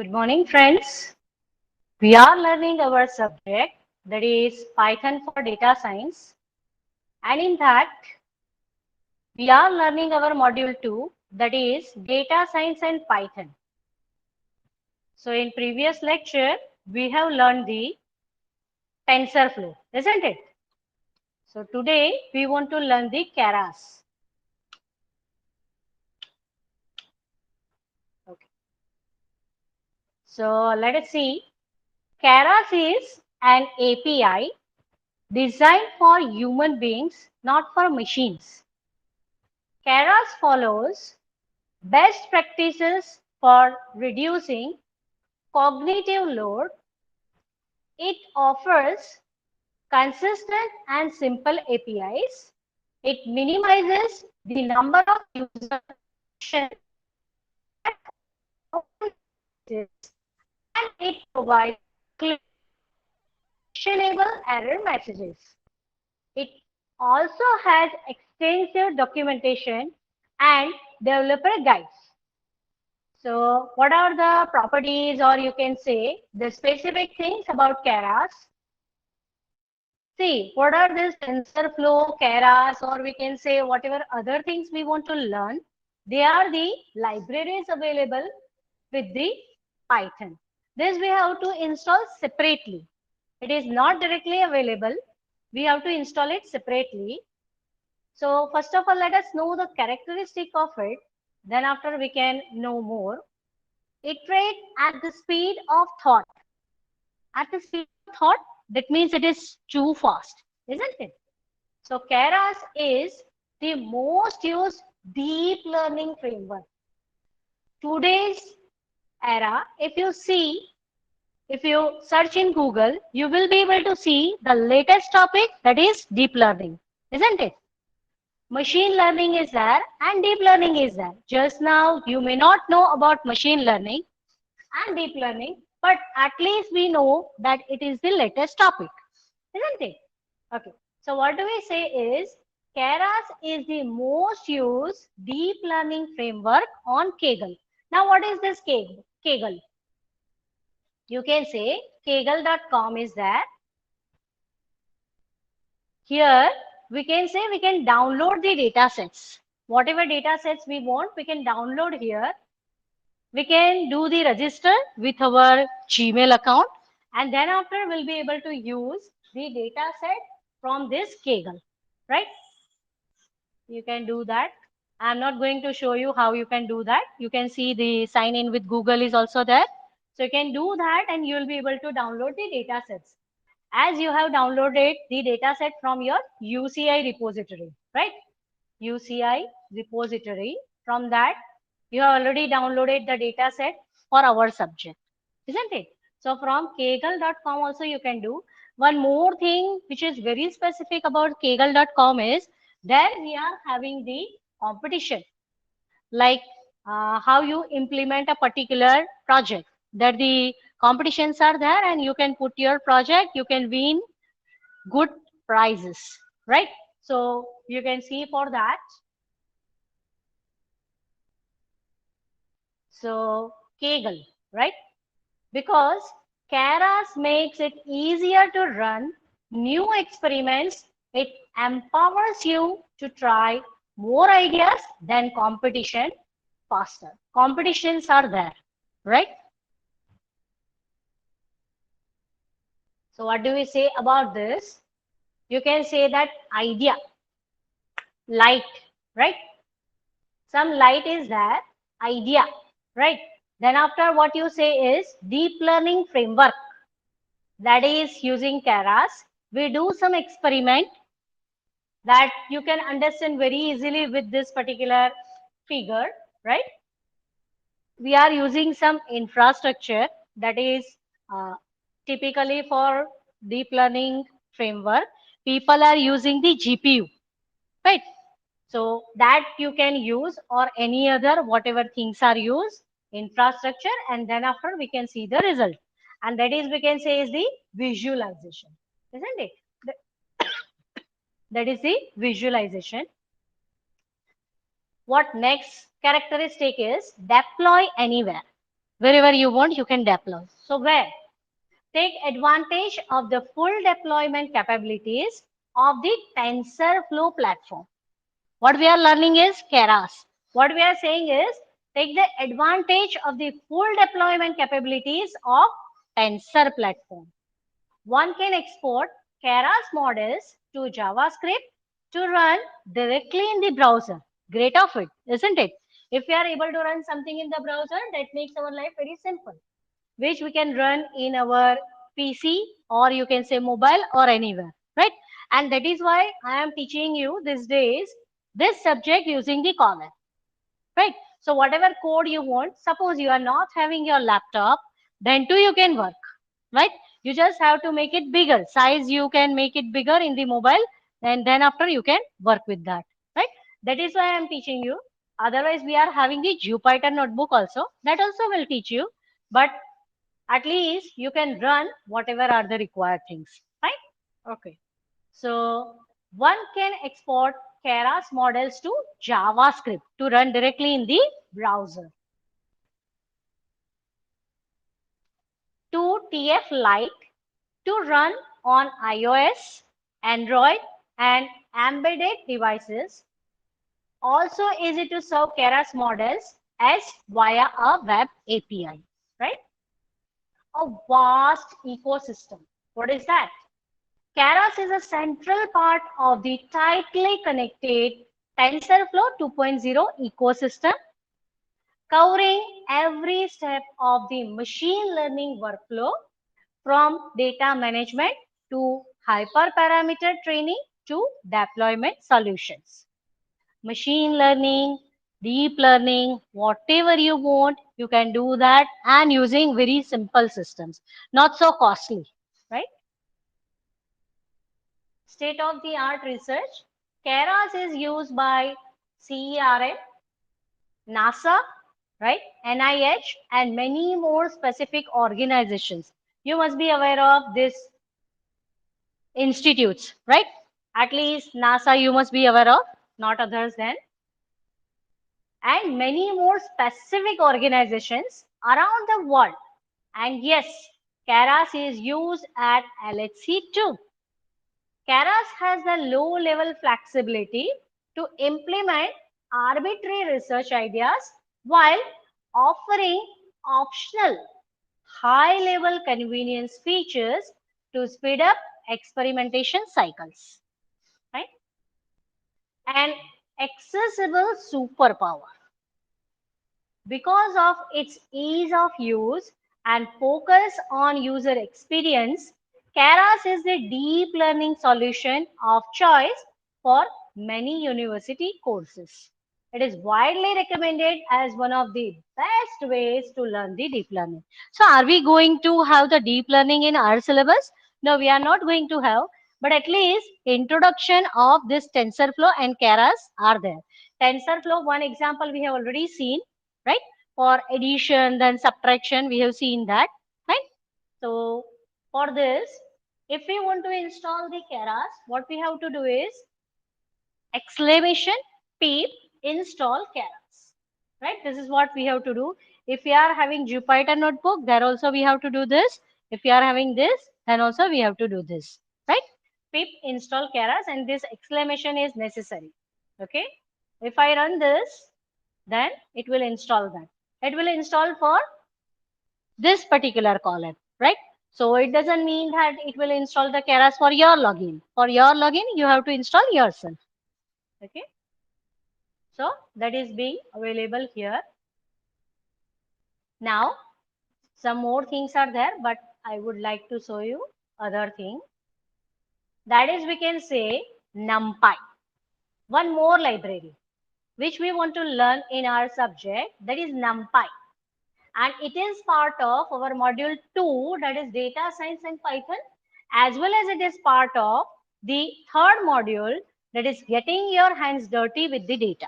Good morning, friends. We are learning our subject, that is Python for data science. And in that, we are learning our module 2, that is data science and Python. So in previous lecture, we have learned the TensorFlow, isn't it? So today we want to learn the Keras. Okay. So let us see. Keras is an API designed for human beings, not for machines. Keras follows best practices for reducing cognitive load. It offers consistent and simple APIs. It minimizes the number of user interactions and it provides clear, actionable error messages. It also has extensive documentation and developer guides. So what are the properties, or you can say the specific things about Keras? See, what are these TensorFlow, Keras, or we can say whatever other things we want to learn? They are the libraries available with the Python. This we have to install separately. It is not directly available. We have to install it separately. So first of all, let us know the characteristic of it. Then after we can know more. Iterate at the speed of thought. At the speed of thought, that means it is too fast, isn't it? So Keras is the most used deep learning framework. Today's era, if you search in Google, you will be able to see the latest topic, that is deep learning, isn't it? Machine learning is there and deep learning is there. Just now, you may not know about machine learning and deep learning, but at least we know that it is the latest topic, isn't it? Okay. So what do we say is Keras is the most used deep learning framework on Kaggle. Now, what is this Kaggle? You can say Kaggle.com is there. Here, we can say we can download the data sets. Whatever data sets we want, we can download here. We can do the register with our Gmail account, and then after we'll be able to use the data set from this Kaggle, right? You can do that. I'm not going to show you how you can do that. You can see the sign in with Google is also there. So you can do that and you will be able to download the data sets. As you have downloaded the data set from your UCI repository, right? UCI repository. From that, you have already downloaded the data set for our subject, isn't it? So from Kaggle.com also you can do. One more thing which is very specific about Kaggle.com is there we are having the competition, like how you implement a particular project. That the competitions are there and you can put your project, you can win good prizes, right? So you can see for that. So Kaggle, right? Because Keras makes it easier to run new experiments. It empowers you to try more ideas than competition faster. Competitions are there, right? So what do we say about this? You can say that idea, light, right? Some light is there, idea, right? Then after what you say is deep learning framework, that is using Keras. We do some experiment that you can understand very easily with this particular figure, right? We are using some infrastructure that is uh, typically for deep learning framework. People are using the GPU, right? So that you can use, or any other whatever things are used, infrastructure, and then after we can see the result. And that is, we can say, is the visualization, isn't it? That is the visualization. What next characteristic is deploy anywhere. Wherever you want, you can deploy. So where? Take advantage of the full deployment capabilities of the TensorFlow platform. What we are learning is Keras. What we are saying is take the advantage of the full deployment capabilities of Tensor platform. One can export Keras models to JavaScript to run directly in the browser. Great of it, isn't it? If we are able to run something in the browser, that makes our life very simple, which we can run in our PC or you can say mobile or anywhere, right? And that is why I am teaching you these days this subject using the Collar, right? So whatever code you want, suppose you are not having your laptop, then too you can work, right? You just have to make it bigger. Size you can make it bigger in the mobile, and then after you can work with that, right? That is why I am teaching you. Otherwise, we are having the Jupyter notebook also. That also will teach you. But at least you can run whatever are the required things, right? Okay. So one can export Keras models to JavaScript to run directly in the browser. To TF Lite to run on iOS, Android, and embedded devices. Also easy to serve Keras models as via a web API, right? A vast ecosystem. What is that? Keras is a central part of the tightly connected TensorFlow 2.0 ecosystem, covering every step of the machine learning workflow from data management to hyperparameter training to deployment solutions. Machine learning, deep learning, whatever you want, you can do that and using very simple systems, not so costly, right? State of the art research. Keras is used by CERN, NASA, right? NIH, and many more specific organizations. You must be aware of this institutes, right? At least NASA you must be aware of, not others then. And many more specific organizations around the world. And yes, Keras is used at LHC too. Keras has the low level flexibility to implement arbitrary research ideas while offering optional high level convenience features to speed up experimentation cycles, right? An accessible superpower. Because of its ease of use and focus on user experience, Keras is the deep learning solution of choice for many university courses. It is widely recommended as one of the best ways to learn the deep learning. So, are we going to have the deep learning in our syllabus? No, we are not going to have, but at least introduction of this TensorFlow and Keras are there. TensorFlow, one example we have already seen, right? For addition, then subtraction, we have seen that, right? So for this, if we want to install the Keras, what we have to do is exclamation pip install Keras, right? This is what we have to do. If we are having Jupyter notebook, there also we have to do this. If we are having this, then also we have to do this, right? Pip install Keras, and this exclamation is necessary. Okay. If I run this, then it will install that. It will install for this particular column, right? So it doesn't mean that it will install the Keras for your login. For your login, you have to install yourself. Okay. So that is being available here. Now, some more things are there, but I would like to show you other thing. That is, we can say NumPy. One more library, which we want to learn in our subject, that is NumPy. And it is part of our module 2, that is data science and Python, as well as it is part of the third module, that is getting your hands dirty with the data.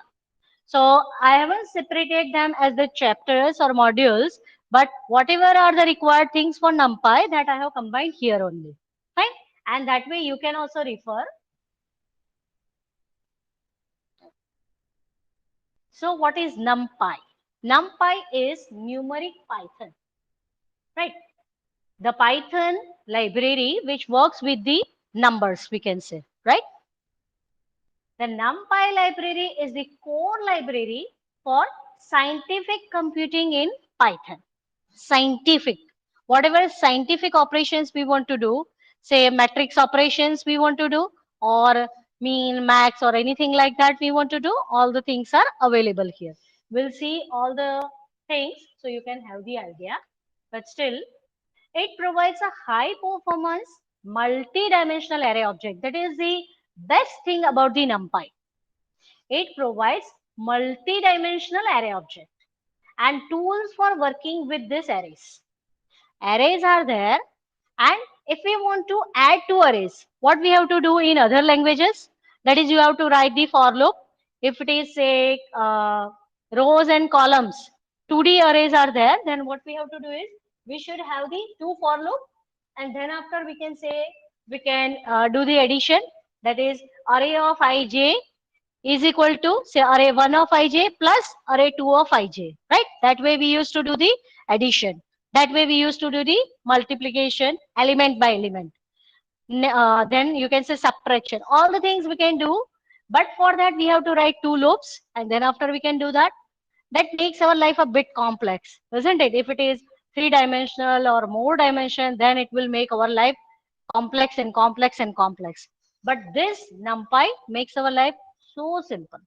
So I haven't separated them as the chapters or modules, but whatever are the required things for NumPy, that I have combined here only, fine? And that way you can also refer. So what is NumPy? NumPy is numeric Python, right? The Python library which works with the numbers, we can say, right? The NumPy library is the core library for scientific computing in Python. Scientific. Whatever scientific operations we want to do, say matrix operations we want to do, or mean, max, or anything like that we want to do, all the things are available here. We'll see all the things so you can have the idea. But still, it provides a high performance multi-dimensional array object. That is the best thing about the NumPy. It provides multi-dimensional array object and tools for working with these arrays. Arrays are there, and if we want to add to arrays, what we have to do in other languages? That is, you have to write the for loop. If it is say rows and columns, 2D arrays are there, then what we have to do is we should have the two for loop, and then after we can say we can do the addition. That is, array of ij is equal to say array 1 of ij plus array 2 of ij, right? That way we used to do the addition. That way we used to do the multiplication element by element. Then you can say subtraction. All the things we can do, but for that we have to write two loops, and then after we can do that. That makes our life a bit complex, isn't it? If it is three-dimensional or more dimension, then it will make our life complex and complex and complex. But this NumPy makes our life so simple.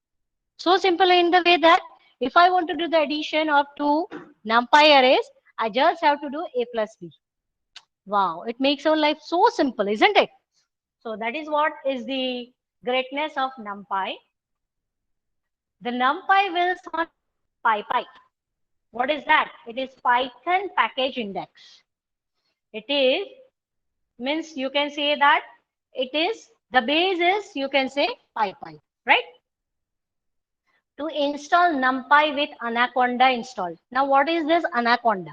So simple in the way that if I want to do the addition of two NumPy arrays, I just have to do a plus b. Wow, it makes our life so simple, isn't it? So that is what is the greatness of NumPy. The NumPy will on PyPy. What is that? It is Python package index. It is, means you can say that it is, the base is, you can say PyPy, right? To install NumPy with Anaconda installed. Now, what is this Anaconda?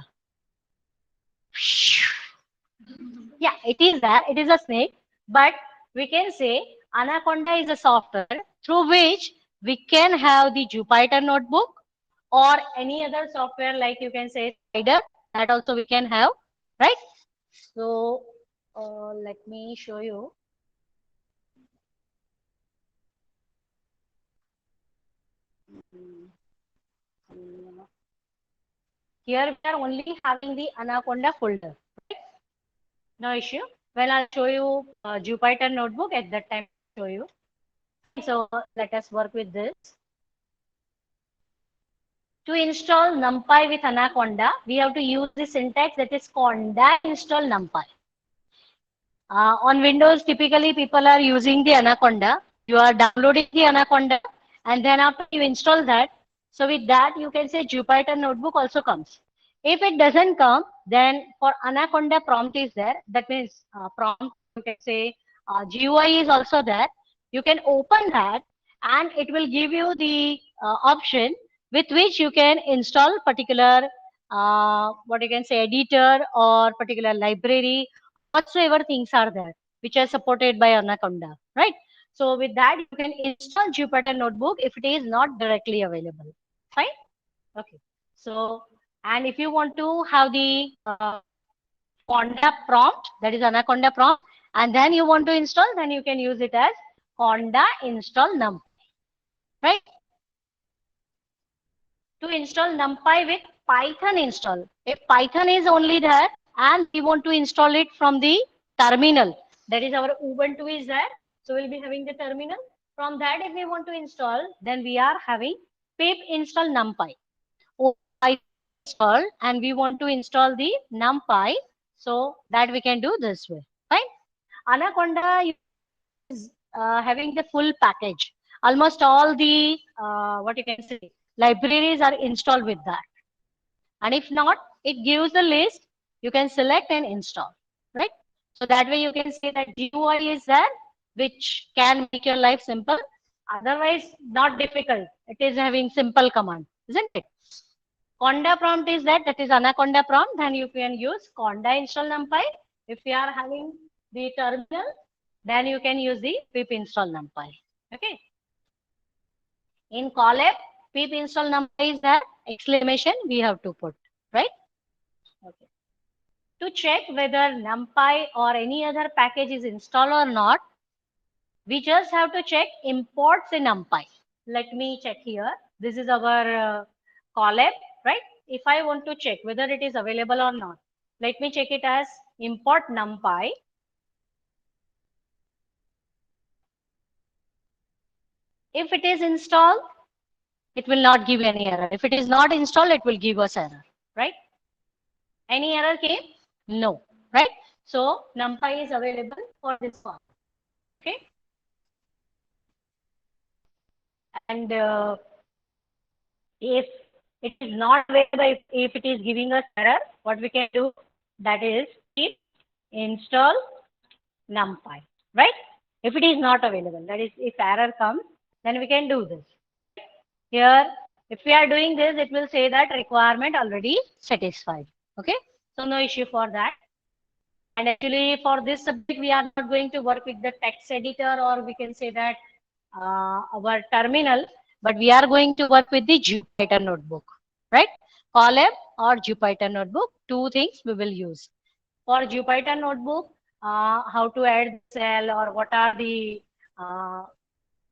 Yeah, it is that. It is a snake. But we can say Anaconda is a software through which we can have the Jupyter notebook or any other software like you can say Spider. That also we can have, right? So let me show you. Here we are only having the Anaconda folder. Right? No issue. When I'll show you Jupyter notebook, at that time I'll show you. So let us work with this. To install NumPy with Anaconda, we have to use the syntax that is conda install NumPy. On Windows, typically people are using the Anaconda. You are downloading the Anaconda, and then after you install that, so with that you can say Jupyter Notebook also comes. If it doesn't come, then for Anaconda prompt is there. That means prompt, you can say GUI is also there. You can open that, and it will give you the option with which you can install particular what you can say editor or particular library, whatsoever things are there which are supported by Anaconda, right? So with that, you can install Jupyter Notebook if it is not directly available. Fine? Okay. So, and if you want to have the Conda prompt, that is Anaconda prompt, and then you want to install, then you can use it as Conda install NumPy, right? To install NumPy with Python install. If Python is only there and we want to install it from the terminal, that is our Ubuntu is there. So we'll be having the terminal. From that, if we want to install, then we are having pip install NumPy. Python install, and we want to install the NumPy. So that we can do this way. Fine. Anaconda is having the full package. Almost all the what you can say libraries are installed with that. And if not, it gives the list. You can select and install, right? So that way you can say that GUI is there, which can make your life simple. Otherwise, not difficult. It is having simple command, isn't it? Conda prompt is that is Anaconda prompt. Then you can use Conda install NumPy. If you are having the terminal, then you can use the pip install NumPy. Okay. In Colab, pip install numpy is that exclamation we have to put, right? Okay. To check whether numpy or any other package is installed or not, we just have to check imports in numpy. Let me check here. This is our Colab, right? If I want to check whether it is available or not, let me check it as import numpy. If it is installed, it will not give any error. If it is not installed, it will give us error, right? Any error came? No, right? So numpy is available for this one, okay? And if it is not available, if it is giving us error, what we can do, that is pip install numpy, right? If it is not available, that is if error comes, then we can do this. Here, if we are doing this, it will say that requirement already satisfied. Okay, so no issue for that. And actually, for this subject, we are not going to work with the text editor, or we can say that our terminal, but we are going to work with the Jupyter notebook, right? Colab or Jupyter notebook, two things we will use. For Jupyter notebook, how to add cell or what are the uh,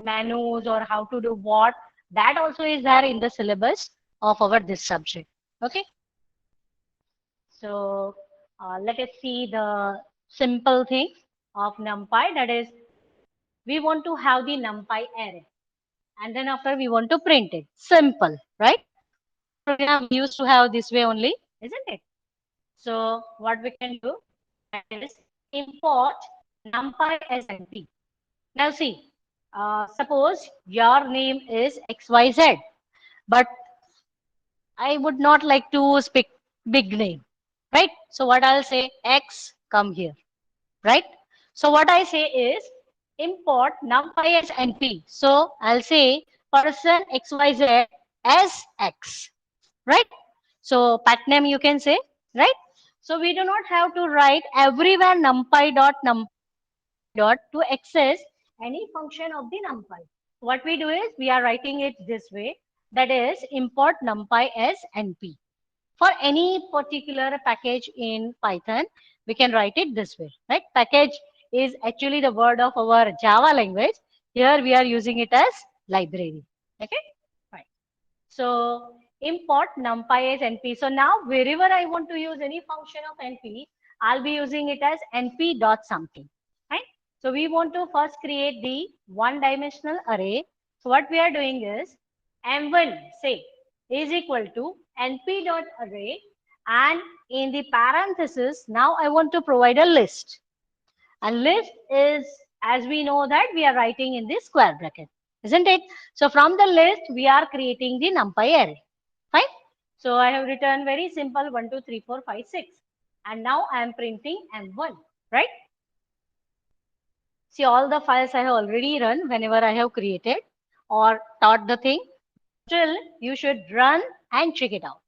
menus or how to do what, that also is there in the syllabus of our this subject. Okay, so let us see the simple things of NumPy. That is, we want to have the NumPy array, and then after we want to print it. Simple, right? Program we used to have this way only, isn't it? So what we can do is import NumPy as NP. Now see, suppose your name is XYZ, but I would not like to speak big name, right? So what I'll say, X, come here, right? So what I say is import numpy as NP. So I'll say person XYZ as X, right? So pat name you can say, right? So we do not have to write everywhere numpy dot to access any function of the numpy. What we do is we are writing it this way, that is import numpy as np. For any particular package in Python, we can write it this way, right? Package is actually the word of our Java language. Here we are using it as library. Okay, fine. So import numpy as np. So now wherever I want to use any function of np, I'll be using it as np dot something. Right? So we want to first create the one-dimensional array. So what we are doing is m1 say is equal to np dot array, and in the parenthesis now I want to provide a list. And list is, as we know that we are writing in the square bracket, isn't it? So from the list, we are creating the numpy array. Fine. So I have written very simple 1, 2, 3, 4, 5, 6. And now I am printing M1, right? See, all the files I have already run whenever I have created or taught the thing. Still, you should run and check it out,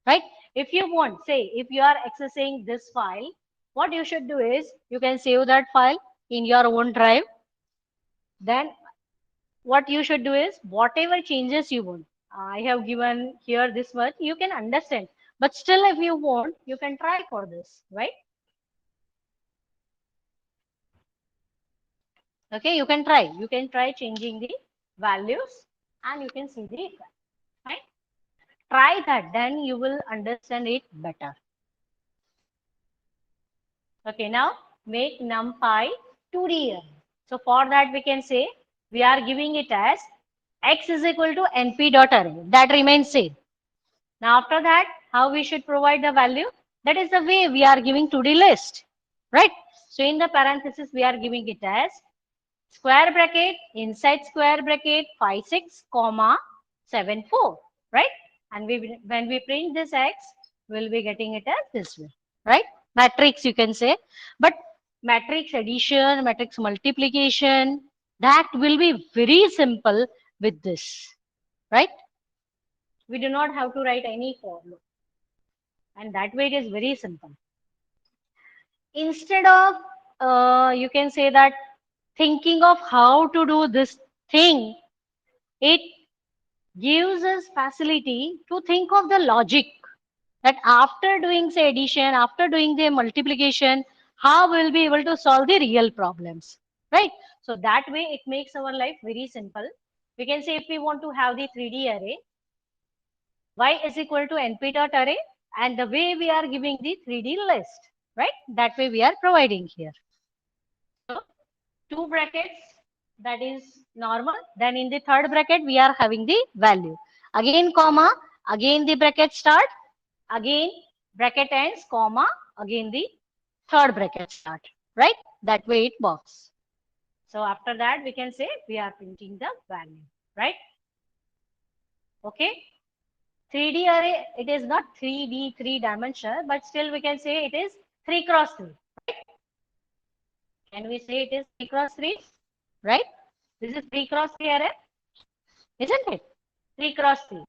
right? If you want, say, if you are accessing this file, what you should do is you can save that file in your own drive. Then what you should do is whatever changes you want. I have given here this much, you can understand. But still, if you want, you can try for this, right? Okay, you can try. You can try changing the values and you can see the effect, right? Try that, then you will understand it better. Okay, now make numpy 2D array. So for that we can say we are giving it as x is equal to np dot array. That remains same. Now after that, how we should provide the value? That is the way we are giving 2D list, right? So in the parenthesis we are giving it as square bracket inside square bracket 5 6 comma 7 4, right? And when we print this x, we'll be getting it as this way, right? Matrix you can say, but matrix addition, matrix multiplication, that will be very simple with this, right? We do not have to write any formula, and that way it is very simple. Instead of you can say that thinking of how to do this thing, it gives us facility to think of the logic that after doing say addition, after doing the multiplication, how we'll be able to solve the real problems, right? So that way it makes our life very simple. We can say if we want to have the 3D array, y is equal to np dot array, and the way we are giving the 3D list, right? That way we are providing here. So two brackets, that is normal. Then in the third bracket, we are having the value. Again, comma, again the bracket start, again bracket ends, comma, again the third bracket start, right? That way it works. So after that, we can say we are printing the value, right? Okay. 3D array, it is not 3D, three dimensional, but still we can say it is 3 cross 3. Can we say it is 3 cross 3? Right? This is 3 cross 3 array, isn't it? 3 cross 3.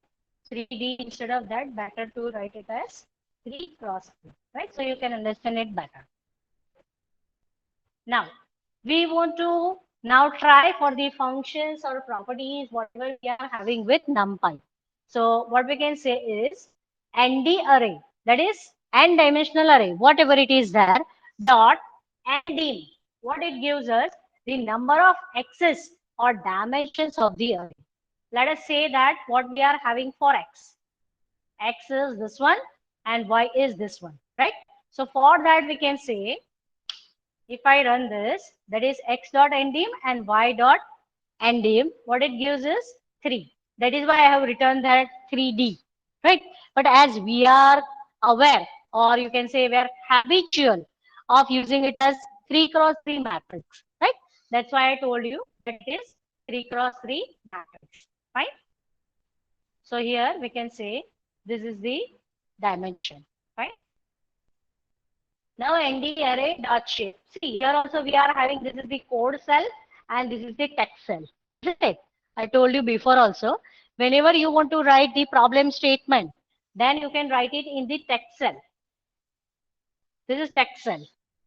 3D instead of that, better to write it as 3 cross 3. Right? So you can understand it better. Now, we want to now try for the functions or properties, whatever we are having with NumPy. So what we can say is ND array, that is n dimensional array, whatever it is there, dot ND. What it gives us, the number of x's or dimensions of the array. Let us say that what we are having for x. X is this one and y is this one, right? So for that we can say, if I run this, that is x dot ndim and y dot ndim, what it gives is 3. That is why I have written that 3D, right? But as we are aware, or you can say we are habitual of using it as 3 cross 3 matrix, right? That's why I told you that it is 3 cross 3 matrix, right? So here we can say this is the dimension, right? Now ND array dot shape. See, here also we are having, this is the code cell and this is the text cell. Isn't it? I told you before also, whenever you want to write the problem statement, then you can write it in the text cell. This is text cell,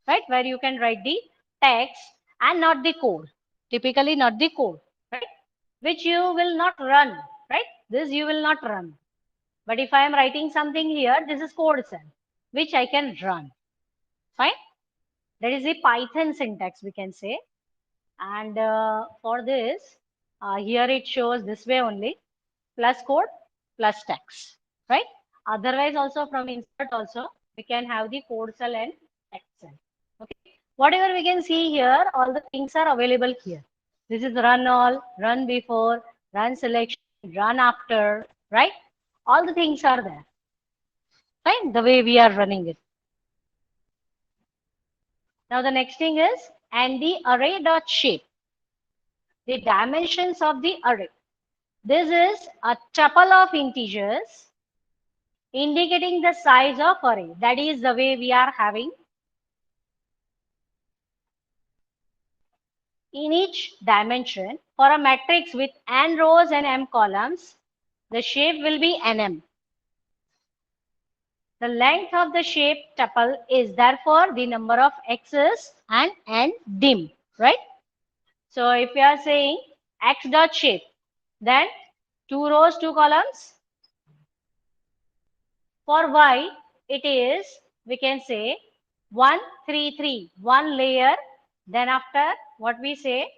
right? Where you can write the text and not the code. Typically not the code, right? Which you will not run, right? This you will not run. But if I am writing something here, this is code cell, which I can run. Fine. That is the Python syntax, we can say. And for this, here it shows this way only, plus code, plus text, right? Otherwise also from insert also, we can have the code cell and text cell. Okay. Whatever we can see here, all the things are available here. This is run all, run before, run selection, run after, right? All the things are there, right? The way we are running it. Now the next thing is, and the array dot shape, the dimensions of the array. This is a tuple of integers indicating the size of array. That is the way we are having. In each dimension, for a matrix with n rows and m columns, the shape will be nm. The length of the shape tuple is therefore the number of x's and n dim, right? So if we are saying x dot shape, then 2 rows, 2 columns. For y, it is, we can say 1, 3, 3, 1 layer. Then after, what we say,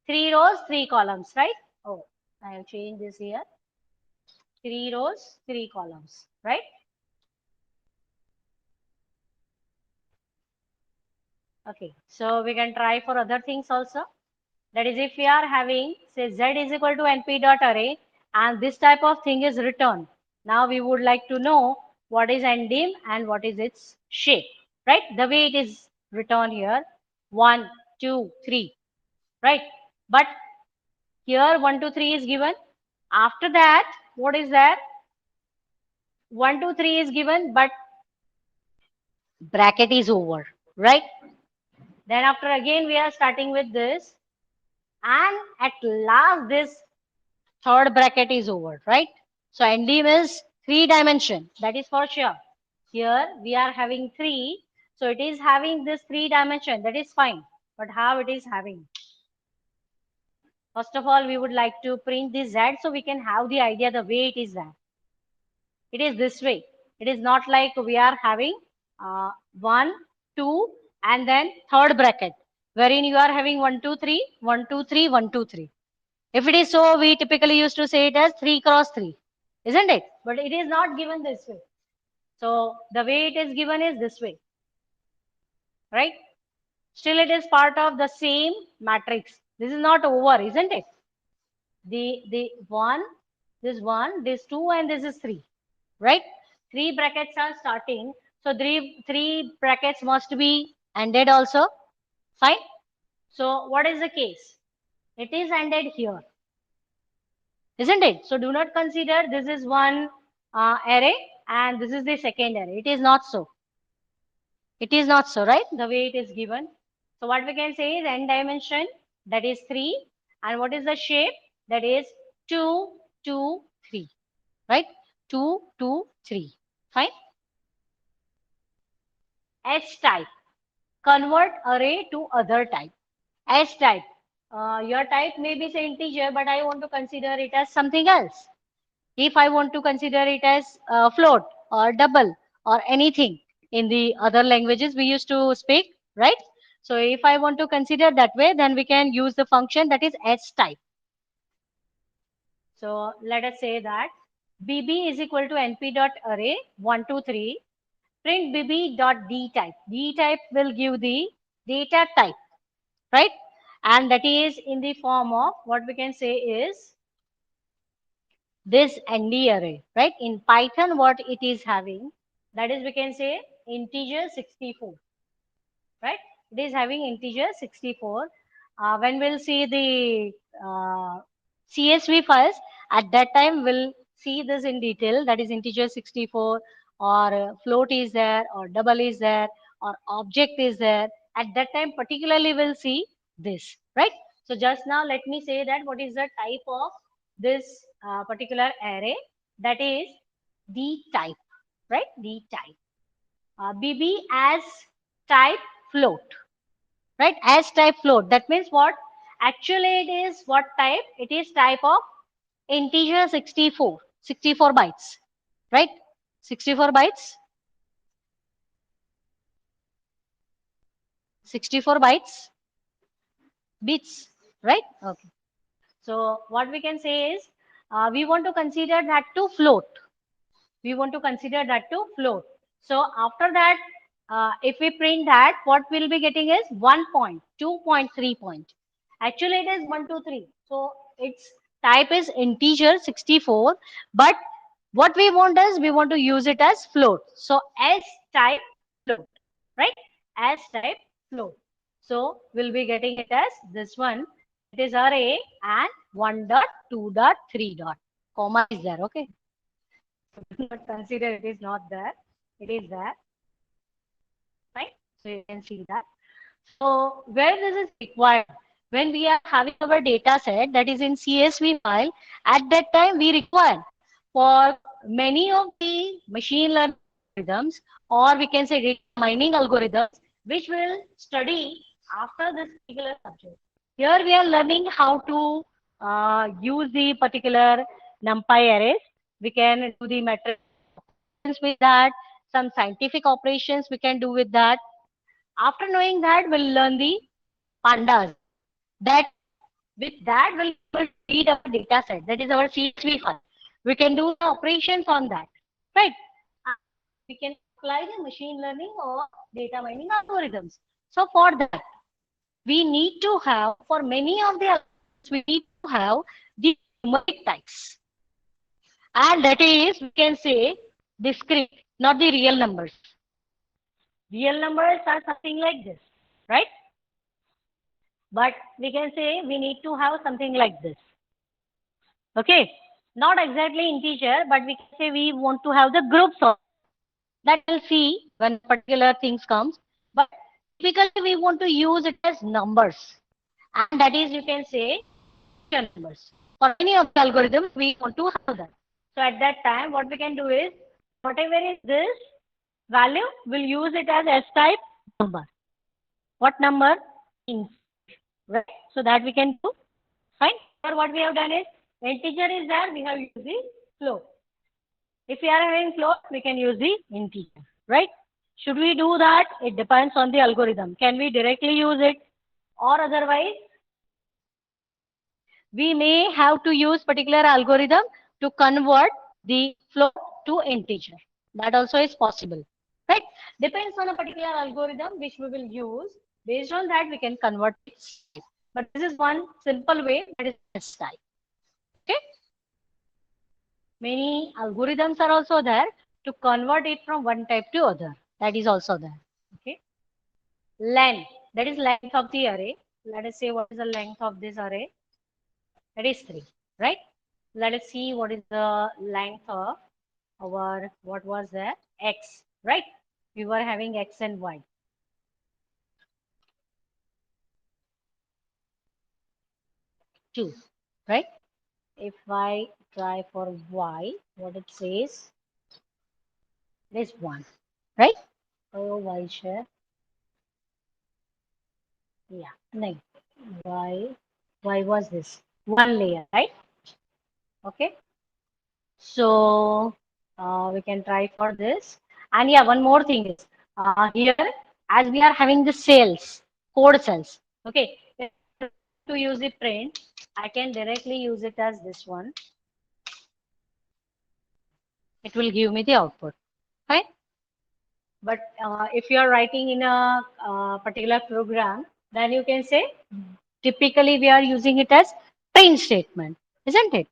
3 rows, 3 columns, right? Oh, I have changed this here. 3 rows, 3 columns, right? Okay, so we can try for other things also. That is, if we are having, say, z is equal to np dot array, and this type of thing is returned. Now we would like to know what is ndim and what is its shape, right? The way it is written here, 1, 2, 3, right? But here 1, 2, 3 is given. After that, what is that? 1, 2, 3 is given, but bracket is over, right? Then after again we are starting with this, and at last this third bracket is over, right? So NDM is 3 dimension, that is for sure. Here we are having 3, so it is having this 3 dimension, that is fine. But how it is having? First of all, we would like to print this Z so we can have the idea the way it is that. It is this way. It is not like we are having 1, 2, and then third bracket, wherein you are having 1, 2, 3, 1, 2, 3, 1, 2, 3. If it is so, we typically used to say it as 3 cross 3, isn't it? But it is not given this way. So the way it is given is this way, right? Still, it is part of the same matrix. This is not over, isn't it? The one, this two, and this is three, right? Three brackets are starting, so three brackets must be ended also. Fine. So what is the case? It is ended here, isn't it? So do not consider this is one array and this is the second array. It is not so. It is not so, right? The way it is given. So what we can say is n dimension, that is 3. And what is the shape? That is 2, 2, 3. Right? 2, 2, 3. Fine? S type. Convert array to other type. S type. Your type may be say integer, but I want to consider it as something else. If I want to consider it as float or double or anything in the other languages we used to speak, right? So if I want to consider that way, then we can use the function that is S type. So let us say that bb is equal to np dot array 1, 2, 3. Print bb dot d type. D type will give the data type, right? And that is in the form of what we can say is this nd array, right? In Python, what it is having, that is we can say integer 64, right? It is having integer 64. When we'll see the CSV files, at that time we'll see this in detail, that is integer 64 or float is there or double is there or object is there. At that time particularly we'll see this, right? So just now let me say that what is the type of this particular array, that is D type, right? D type. BB as type float, right? As type float. That means what? Actually, it is what type? It is type of integer 64, 64 bytes, right? 64 bytes, 64 bytes, bits, right? Okay. So what we can say is we want to consider that to float. We want to consider that to float. So after that, if we print that, what we'll be getting is 1 point, 2 point, 3 point. Actually, it is 1, 2, 3. So its type is integer 64. But what we want is we want to use it as float. So S type float, right? S type float. So we'll be getting it as this one. It is array and 1 dot, 2 dot, 3 dot. Comma is there, okay? Do not consider it is not there. It is there. Right? So you can see that. So where this is required, when we are having our data set that is in CSV file, at that time we require for many of the machine learning algorithms, or we can say data mining algorithms, which will study after this particular subject. Here we are learning how to use the particular NumPy arrays. We can do the metric with that, some scientific operations we can do with that. After knowing that, we'll learn the pandas. That with that we'll read our data set. That is our CSV file. We can do the operations on that, right? We can apply the machine learning or data mining algorithms. So for that, we need to have, for many of the algorithms, we need to have the numeric types. And that is, we can say, discrete, not the real numbers. Real numbers are something like this, right? But we can say we need to have something like this. Okay, not exactly integer, but we can say we want to have the groups of that. We'll see when particular things comes. But typically we want to use it as numbers, and that is you can say integer numbers. For any of the algorithms, we want to have that. So at that time, what we can do is whatever is this value, we'll use it as S type number. What number? Int. Right. So that we can do. Fine. Here what we have done is, integer is there, we have used the float. If we are having float, we can use the integer, right? Should we do that? It depends on the algorithm. Can we directly use it? Or otherwise, we may have to use particular algorithm to convert the float to integer. That also is possible, right? Depends on a particular algorithm which we will use. Based on that, we can convert it. But this is one simple way, that is this type. Okay. Many algorithms are also there to convert it from one type to other. That is also there. Okay. Length. That is length of the array. Let us say what is the length of this array. That is 3, right? Let us see what is the length of our, what was that? X, right? We were having X and Y. Two, right? If I try for Y, what it says is 1, right? Oh, Y share. Yeah, no. Y was this? 1 layer, right? Okay. So we can try for this. And yeah, one more thing is here, as we are having the cells, code cells. Okay, to use the print, I can directly use it as this one. It will give me the output, right? But if you are writing in a particular program, then you can say typically we are using it as print statement, isn't it?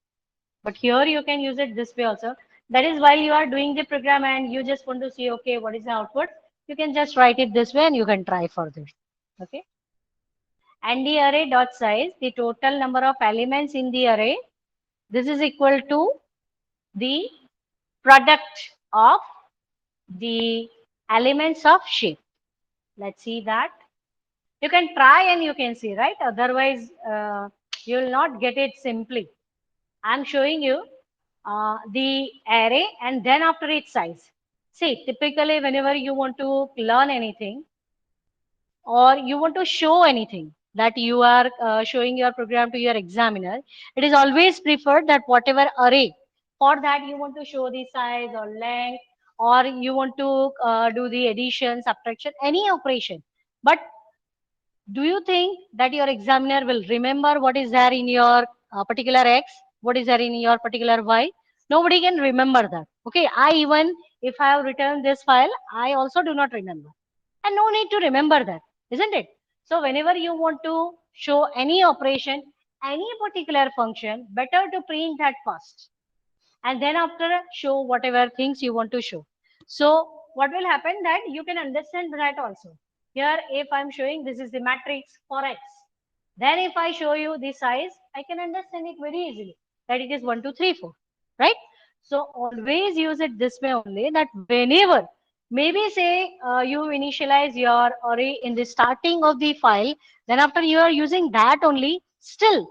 But here you can use it this way also. That is while you are doing the program and you just want to see, okay, what is the output? You can just write it this way and you can try for this. Okay. And the array dot size, the total number of elements in the array, this is equal to the product of the elements of shape. Let's see that. You can try and you can see, right? Otherwise, you will not get it simply. I'm showing you the array and then after its size. See, typically whenever you want to learn anything or you want to show anything that you are showing your program to your examiner, it is always preferred that whatever array, for that you want to show the size or length, or you want to do the addition, subtraction, any operation. But do you think that your examiner will remember what is there in your particular X, what is there in your particular Y? Nobody can remember that. Okay, I even if I have written this file, I also do not remember. And no need to remember that, isn't it? So whenever you want to show any operation, any particular function, better to print that first. And then after show whatever things you want to show. So what will happen that you can understand that also. Here, if I'm showing this is the matrix for X, then if I show you the size, I can understand it very easily that it is 1, 2, 3, 4, right? So always use it this way only, that whenever, maybe say you initialize your array in the starting of the file, then after you are using that only, still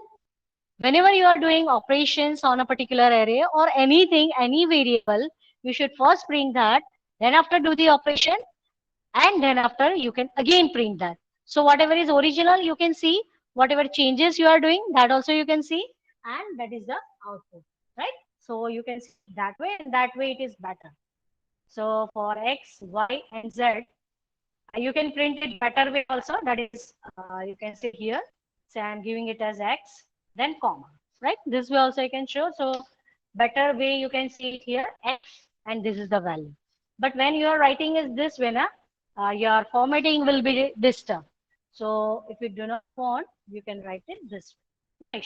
whenever you are doing operations on a particular array or anything, any variable, you should first print that, then after do the operation, and then after you can again print that. So whatever is original, you can see, whatever changes you are doing, that also you can see, and that is the output, right? So you can see that way, and that way it is better. So for X, Y, and Z, you can print it better way also. That is, you can say here, say I'm giving it as X, then comma, right? This way also you can show. So better way you can see it here, X, and this is the value. But when you are writing is this way, na, your formatting will be disturbed. So if you do not want, you can write it this way.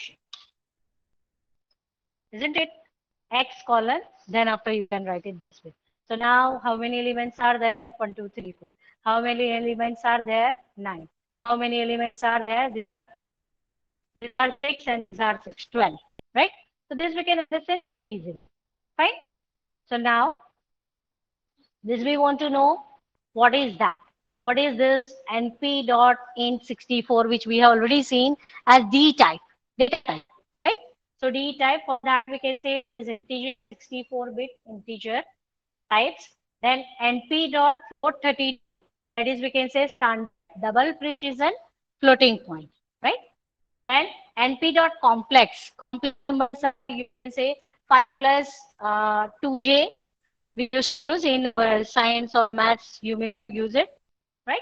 Isn't it? X colon, then after you can write it this way. So now how many elements are there? 1, 2, 3, 4. How many elements are there? 9. How many elements are there? These are 6 and these are 6, 12. Right? So this we can understand easily. Fine? So now this we want to know what is that? What is this np.int64, which we have already seen as D type, data type, right? So D type, for that we can say is integer, 64-bit integer types. Then np.float30, that is we can say standard double precision floating point, right? Then np.complex. Complex numbers are, you can say, 5 plus 2j. We used to use in science or maths, you may use it, right?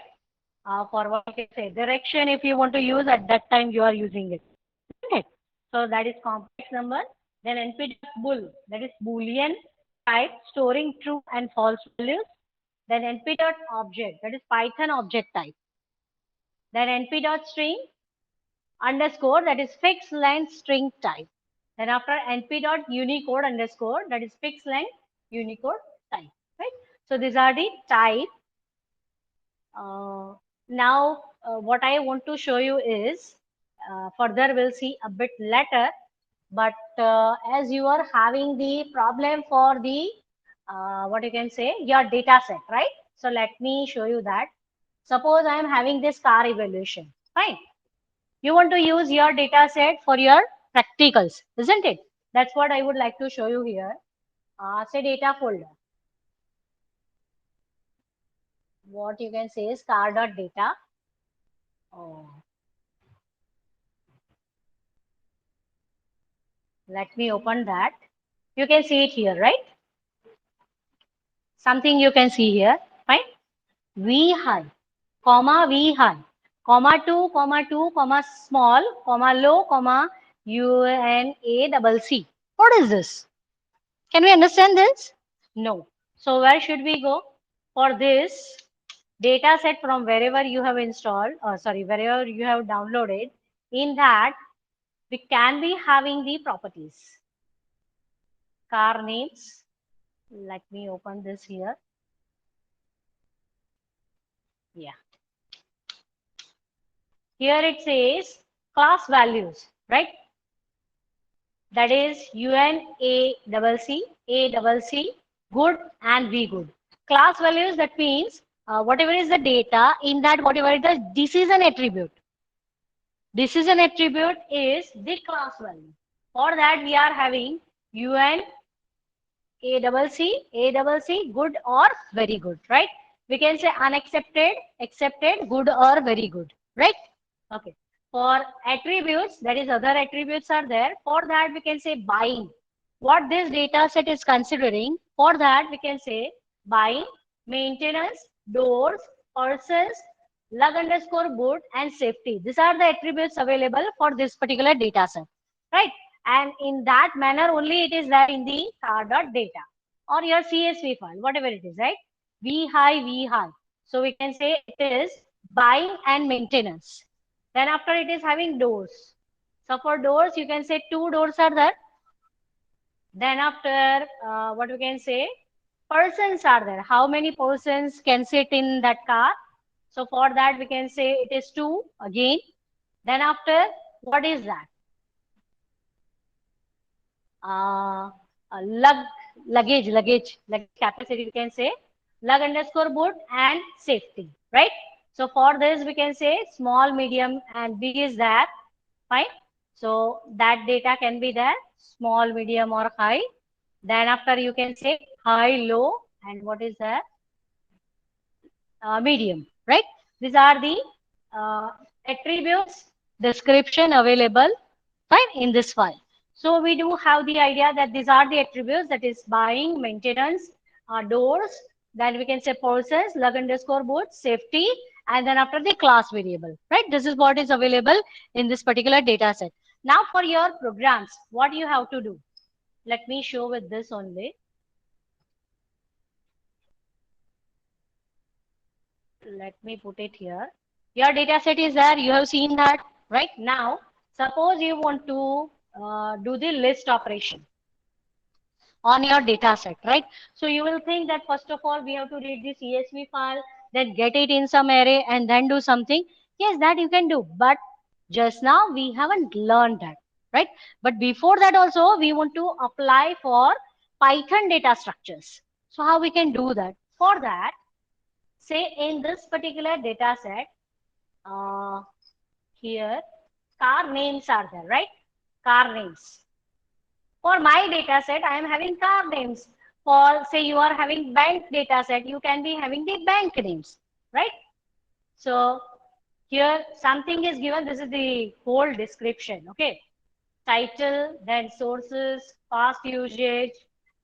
For what you can say, direction, if you want to use at that time, you are using it. Isn't it? So that is complex number. Then np.bool, that is Boolean type, storing true and false values. Then np.object, that is Python object type. Then np.string underscore, that is fixed length string type. Then after np.unicode underscore, that is fixed length Unicode type, right? So these are the type. Now, what I want to show you is, further we'll see a bit later, but as you are having the problem for the, what you can say, your data set, right? So let me show you that. Suppose I am having this car evaluation, fine. You want to use your data set for your practicals, isn't it? That's what I would like to show you here. Say data folder. What you can say is car.data. Oh. Let me open that. You can see it here, right? Something you can see here, right? V high, comma V high, comma 2, comma small, comma low, comma UNACC. What is this? Can we understand this? No. So where should we go? For this data set from wherever you have installed, wherever you have downloaded, in that we can be having the properties. Car names. Let me open this here. Yeah. Here it says class values, right? That is UNACC, ACC, good and V good. Class values, that means whatever is the data, in that whatever it is, this is an attribute. This is an attribute is the class value. For that we are having UNACC, good or very good, right? We can say unaccepted, accepted, good or very good, right? Okay. For attributes, that is other attributes are there. For that we can say buying. What this data set is considering, for that we can say buying, maintenance, doors, persons, lug underscore boot and safety. These are the attributes available for this particular data set, right? And in that manner only it is there in the car.data or your CSV file, whatever it is, right? V high. So we can say it is buying and maintenance. Then after it is having doors. So for doors, you can say 2 doors are there. Then after, what we can say, persons are there. How many persons can sit in that car? So for that, we can say it is 2 again. Then after, what is that? Luggage capacity, we can say lug underscore boot and safety, right? So for this, we can say small, medium and big is that, fine. So that data can be there, small, medium or high. Then after you can say high, low and what is that? Medium, right? These are the attributes description available, fine, in this file. So we do have the idea that these are the attributes, that is buying, maintenance, doors, then we can say persons, lug underscore boot, safety, and then after the class variable, right? This is what is available in this particular data set. Now for your programs, what you have to do? Let me show with this only. Let me put it here. Your data set is there. You have seen that, right? Now, suppose you want to do the list operation on your data set, right? So you will think that first of all, we have to read the CSV file, then get it in some array and then do something. Yes, that you can do. But just now we haven't learned that, right? But before that also, we want to apply for Python data structures. So how we can do that? For that, say in this particular data set, here car names are there, right? Car names. For my data set, I am having car names. For say you are having bank data set, you can be having the bank names, right? So Here something is given. This is the whole description. Okay. Title, then sources, past usage,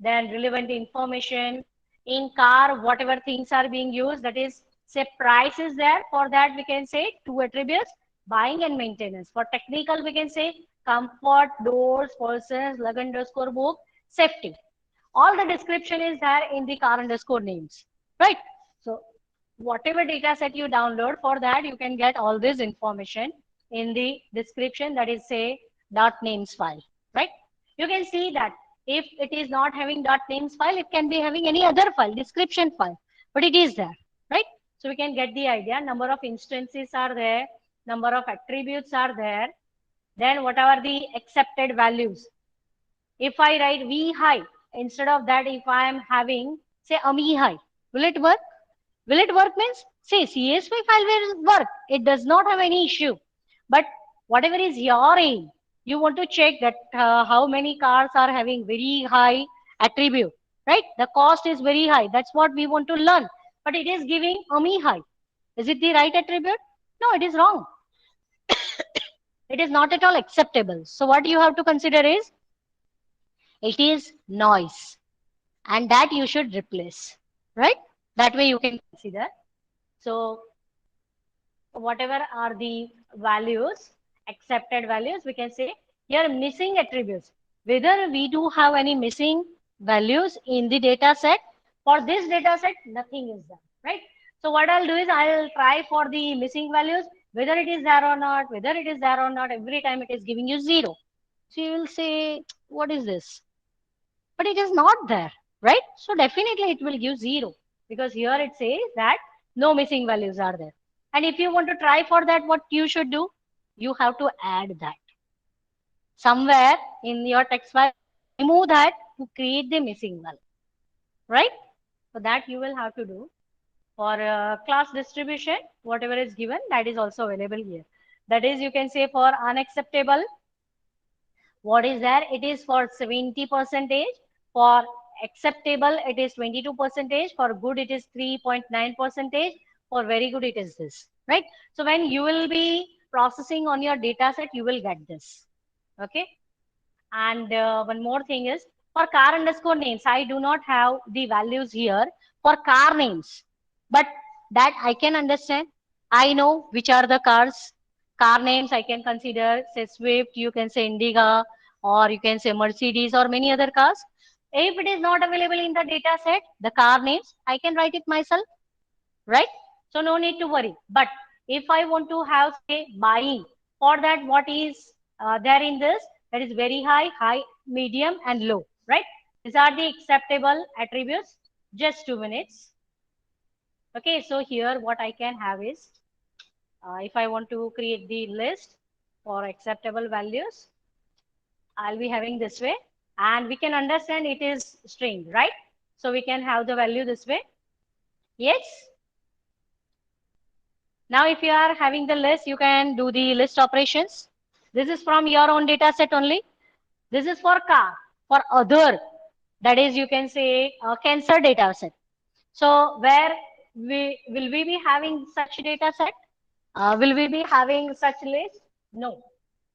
then relevant information. In car, whatever things are being used, that is, say price is there. For that, we can say two attributes, buying and maintenance. For technical, we can say comfort, doors, persons, lug underscore book, safety. All the description is there in the car underscore names, right? So whatever data set you download, for that you can get all this information in the description, that is say dot names file, right? You can see that if it is not having dot names file, it can be having any other file, description file, but it is there, right? So we can get the idea. Number of instances are there, number of attributes are there, then what are the accepted values. If I write v high, instead of that, if I am having say ami high, will it work? Will it work means, say CSV file will work. It does not have any issue. But whatever is your aim, you want to check that how many cars are having very high attribute, right? The cost is very high. That's what we want to learn. But it is giving AMI high. Is it the right attribute? No, it is wrong. It is not at all acceptable. So what you have to consider is, it is noise, and that you should replace, right? That way you can consider. So whatever are the values, accepted values, we can say here missing attributes. Whether we do have any missing values in the data set, for this data set, nothing is there, right? So what I'll do is I'll try for the missing values, whether it is there or not, whether it is there or not, every time it is giving you 0. So you will say, what is this? But it is not there, right? So definitely it will give 0, because here it says that no missing values are there. And if you want to try for that, what you should do? You have to add that. Somewhere in your text file, remove that to create the missing value, right? So that you will have to do. For class distribution, whatever is given, that is also available here. That is, you can say for unacceptable, what is there? It is for 70%. For acceptable, it is 22%. For good, it is 3.9%. For very good, it is this, right? So when you will be processing on your data set, you will get this. Okay. And one more thing is, for car underscore names, I do not have the values here for car names, but that I can understand. I know which are the cars. Car names I can consider, say Swift, you can say Indiga, or you can say Mercedes, or many other cars. If it is not available in the data set, the car names, I can write it myself, right? So no need to worry. But if I want to have say buying, for that what is there in this, that is very high, high, medium and low, right? These are the acceptable attributes. Just 2 minutes. Okay, so here what I can have is, if I want to create the list for acceptable values, I'll be having this way, and we can understand it is string, right? So we can have the value this way. Yes. Now, if you are having the list, you can do the list operations. This is from your own data set only. This is for car. For other, that is, you can say cancer data set. So where will we be having such data set? Will we be having such list? No.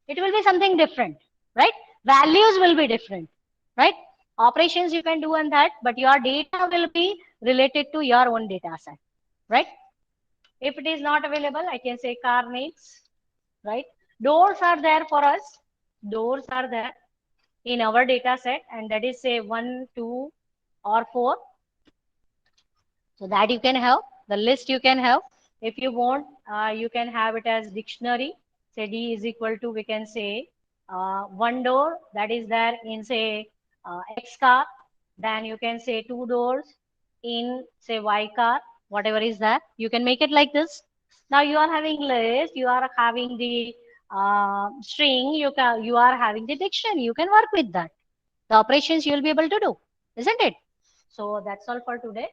It will be something different, right? Values will be different, right? Operations you can do on that, but your data will be related to your own data set, right? If it is not available, I can say car names, right? Doors are there for us. Doors are there in our data set, and that is say 1, 2, or 4. So that you can have, the list you can have. If you want, you can have it as dictionary. Say D is equal to, we can say one door, that is there in say X car. Then you can say two doors in say Y car, whatever is that. You can make it like this. Now you are having list, you are having the string, you are having the dictionary. You can work with that. The operations you will be able to do, isn't it? So that's all for today.